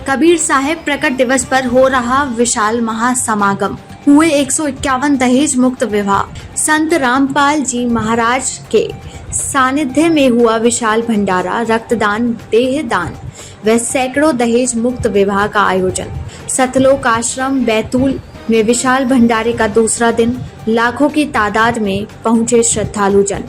कबीर साहिब प्रकट दिवस पर हो रहा विशाल महासमागम। हुए 151 दहेज मुक्त विवाह। संत रामपाल जी महाराज के सानिध्य में हुआ विशाल भंडारा, रक्तदान, देहदान व सैकड़ों दहेज मुक्त विवाह का आयोजन। सतलोक आश्रम बैतूल में विशाल भंडारे का दूसरा दिन। लाखों की तादाद में पहुंचे श्रद्धालु जन।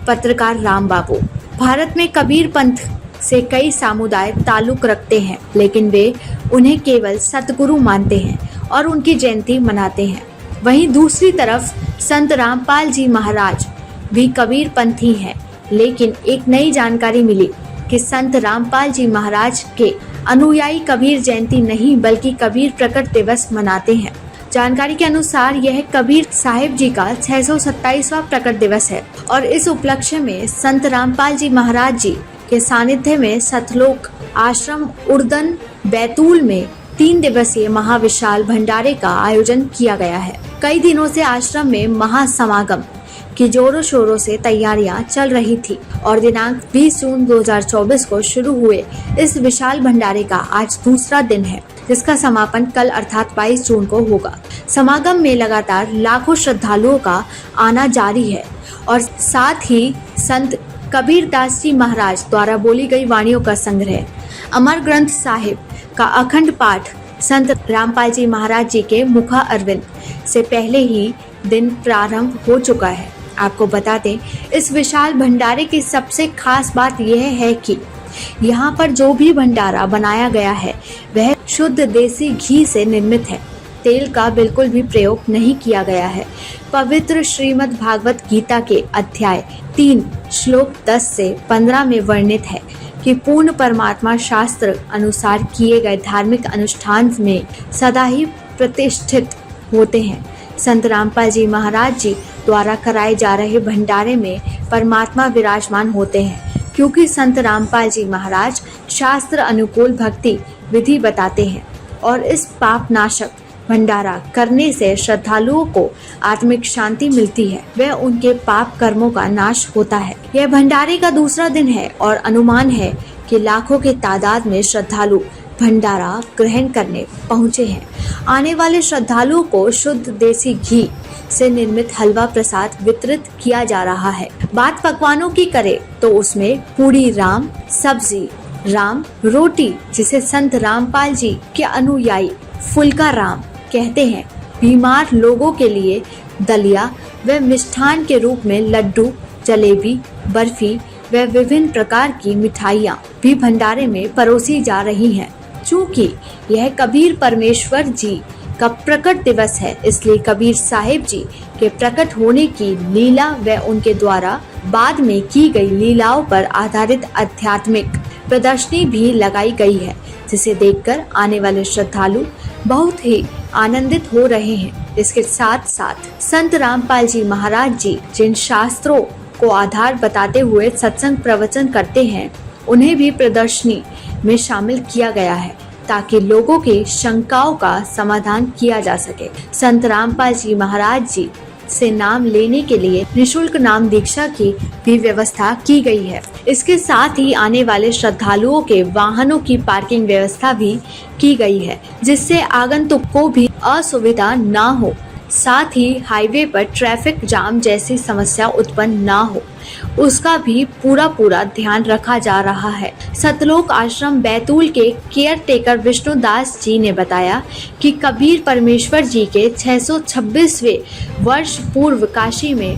पत्रकार राम बाबू। भारत में कबीर पंथ से कई समुदाय ताल्लुक रखते हैं, लेकिन वे उन्हें केवल सतगुरु मानते हैं और उनकी जयंती मनाते हैं। वहीं दूसरी तरफ संत रामपाल जी महाराज भी कबीर पंथी हैं, लेकिन एक नई जानकारी मिली कि संत रामपाल जी महाराज के अनुयायी कबीर जयंती नहीं बल्कि कबीर प्रकट दिवस मनाते हैं। जानकारी के अनुसार यह कबीर साहिब जी का 627वां प्रकट दिवस है और इस उपलक्ष्य में संत रामपाल जी महाराज जी के सानिध्य में सतलोक आश्रम उर्दन बैतूल में 3 दिवसीय महाविशाल भंडारे का आयोजन किया गया है। कई दिनों से आश्रम में महासमागम की जोरों शोरों से तैयारियां चल रही थी और दिनांक 20 जून 2024 को शुरू हुए इस विशाल भंडारे का आज दूसरा दिन है, जिसका समापन कल अर्थात 22 जून को होगा। समागम में लगातार लाखों श्रद्धालुओं का आना जारी है और साथ ही संत कबीर दास जी महाराज द्वारा बोली गई वाणियों का संग्रह, अमर ग्रंथ साहिब का अखंड पाठ संत रामपाल जी महाराज जी के मुखा अरविंद से पहले ही दिन प्रारंभ हो चुका है। आपको बता दें, इस विशाल भंडारे की सबसे खास बात यह है कि यहाँ पर जो भी भंडारा बनाया गया है वह शुद्ध देसी घी से निर्मित है। तेल का बिल्कुल भी प्रयोग नहीं किया गया है। पवित्र श्रीमद् भागवत गीता के अध्याय 3 श्लोक 10 से 15 में वर्णित है कि पूर्ण परमात्मा शास्त्र अनुसार किए गए धार्मिक अनुष्ठान में सदा ही प्रतिष्ठित होते हैं। संत रामपाल जी महाराज जी द्वारा कराए जा रहे भंडारे में परमात्मा विराजमान होते हैं, क्योंकि संत रामपाल जी महाराज शास्त्र अनुकूल भक्ति विधि बताते हैं और इस पाप नाशक भंडारा करने से श्रद्धालुओं को आत्मिक शांति मिलती है, वह उनके पाप कर्मों का नाश होता है। यह भंडारे का दूसरा दिन है और अनुमान है कि लाखों के तादाद में श्रद्धालु भंडारा ग्रहण करने पहुंचे हैं। आने वाले श्रद्धालुओं को शुद्ध देसी घी से निर्मित हलवा प्रसाद वितरित किया जा रहा है। बात पकवानों की करें तो उसमें पूड़ी राम, सब्जी राम, रोटी जिसे संत रामपाल जी के अनुयायी फुल्का राम कहते हैं, बीमार लोगों के लिए दलिया व मिष्ठान के रूप में लड्डू, जलेबी, बर्फी व विभिन्न प्रकार की मिठाइयाँ भी भंडारे में परोसी जा रही हैं। चूँकि यह कबीर परमेश्वर जी का प्रकट दिवस है, इसलिए कबीर साहिब जी के प्रकट होने की लीला व उनके द्वारा बाद में की गई लीलाओं पर आधारित आध्यात्मिक प्रदर्शनी भी लगाई गई है, जिसे देखकर आने वाले श्रद्धालु बहुत ही आनंदित हो रहे हैं। इसके साथ साथ संत रामपाल जी महाराज जी जिन शास्त्रों को आधार बताते हुए सत्संग प्रवचन करते हैं, उन्हें भी प्रदर्शनी में शामिल किया गया है ताकि लोगों की शंकाओं का समाधान किया जा सके। संत रामपाल जी महाराज जी से नाम लेने के लिए निशुल्क नाम दीक्षा की भी व्यवस्था की गई है। इसके साथ ही आने वाले श्रद्धालुओं के वाहनों की पार्किंग व्यवस्था भी की गई है, जिससे आगंतुक को भी असुविधा ना हो। साथ ही हाईवे पर ट्रैफिक जाम जैसी समस्या उत्पन्न ना हो, उसका भी पूरा ध्यान रखा जा रहा है। सतलोक आश्रम बैतूल के केयर टेकर विष्णुदास जी ने बताया कि कबीर परमेश्वर जी के 626वें वर्ष पूर्व काशी में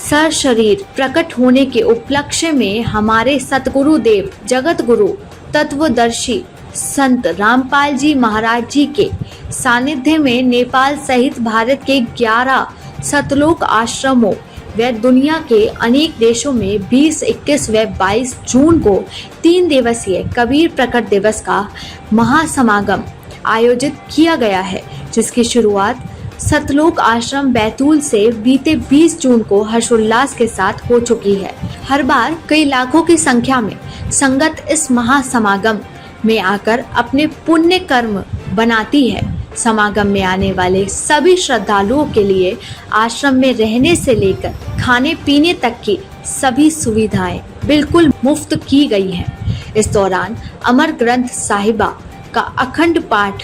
सशरीर प्रकट होने के उपलक्ष्य में हमारे सतगुरु देव जगत गुरु तत्वदर्शी संत रामपाल जी महाराज जी के सानिध्य में नेपाल सहित भारत के 11 सतलोक आश्रमों व दुनिया के अनेक देशों में 20, 21 व 22 जून को 3 दिवसीय कबीर प्रकट दिवस का महासमागम आयोजित किया गया है, जिसकी शुरुआत सतलोक आश्रम बैतूल से बीते 20 जून को हर्षोल्लास के साथ हो चुकी है। हर बार कई लाखों की संख्या में संगत इस महासमागम में आकर अपने पुण्य कर्म बनाती है। समागम में आने वाले सभी श्रद्धालुओं के लिए आश्रम में रहने से लेकर खाने पीने तक की सभी सुविधाएं बिल्कुल मुफ्त की गई हैं। इस दौरान अमर ग्रंथ साहिबा का अखंड पाठ,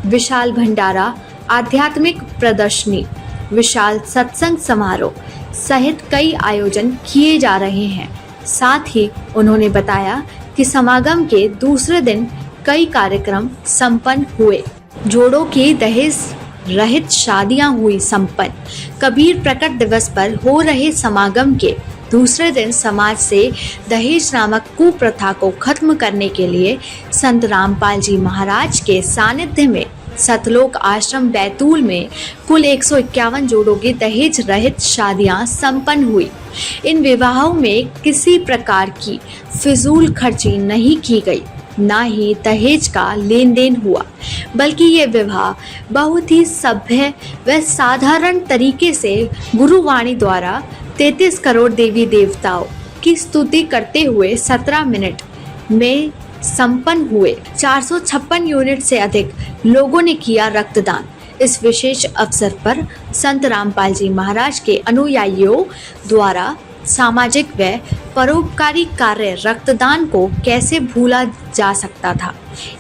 विशाल भंडारा, आध्यात्मिक प्रदर्शनी, विशाल सत्संग समारोह सहित कई आयोजन किए जा रहे हैं। साथ ही उन्होंने बताया कि समागम के दूसरे दिन कई कार्यक्रम संपन्न हुए। जोड़ों की दहेज रहित शादियां हुई संपन्न। कबीर प्रकट दिवस पर हो रहे समागम के दूसरे दिन समाज से दहेज नामक कुप्रथा को खत्म करने के लिए संत रामपाल जी महाराज के सानिध्य में सतलोक आश्रम बैतूल में कुल 151 जोड़ों की दहेज रहित शादियां संपन्न हुई। इन विवाहों में किसी प्रकार की फिजूल खर्ची नहीं की गई, ना ही दहेज का लेन देन हुआ, बल्कि ये विवाह बहुत ही सभ्य व साधारण तरीके से गुरुवाणी द्वारा 33 करोड़ देवी देवताओं की स्तुति करते हुए 17 मिनट में संपन्न हुए। 456 यूनिट से अधिक लोगों ने किया रक्तदान। इस विशेष अवसर पर संत रामपाल जी महाराज के अनुयायियों द्वारा सामाजिक व परोपकारी कार्य रक्तदान को कैसे भूला जा सकता था।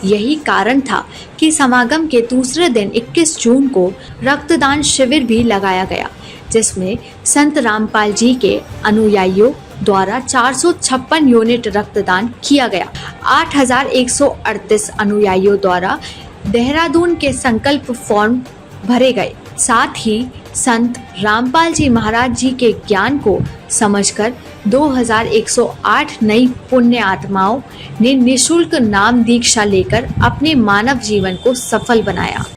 यही कारण था कि समागम के दूसरे दिन 21 जून को रक्तदान शिविर भी लगाया गया, जिसमें संत रामपाल जी के अनुयायियों द्वारा 456 यूनिट रक्तदान किया गया। 8138 अनुयायियों द्वारा देहरादून के संकल्प फॉर्म भरे गए। साथ ही संत रामपाल जी महाराज जी के ज्ञान को समझकर 2108 नई पुण्य आत्माओं ने निःशुल्क नाम दीक्षा लेकर अपने मानव जीवन को सफल बनाया।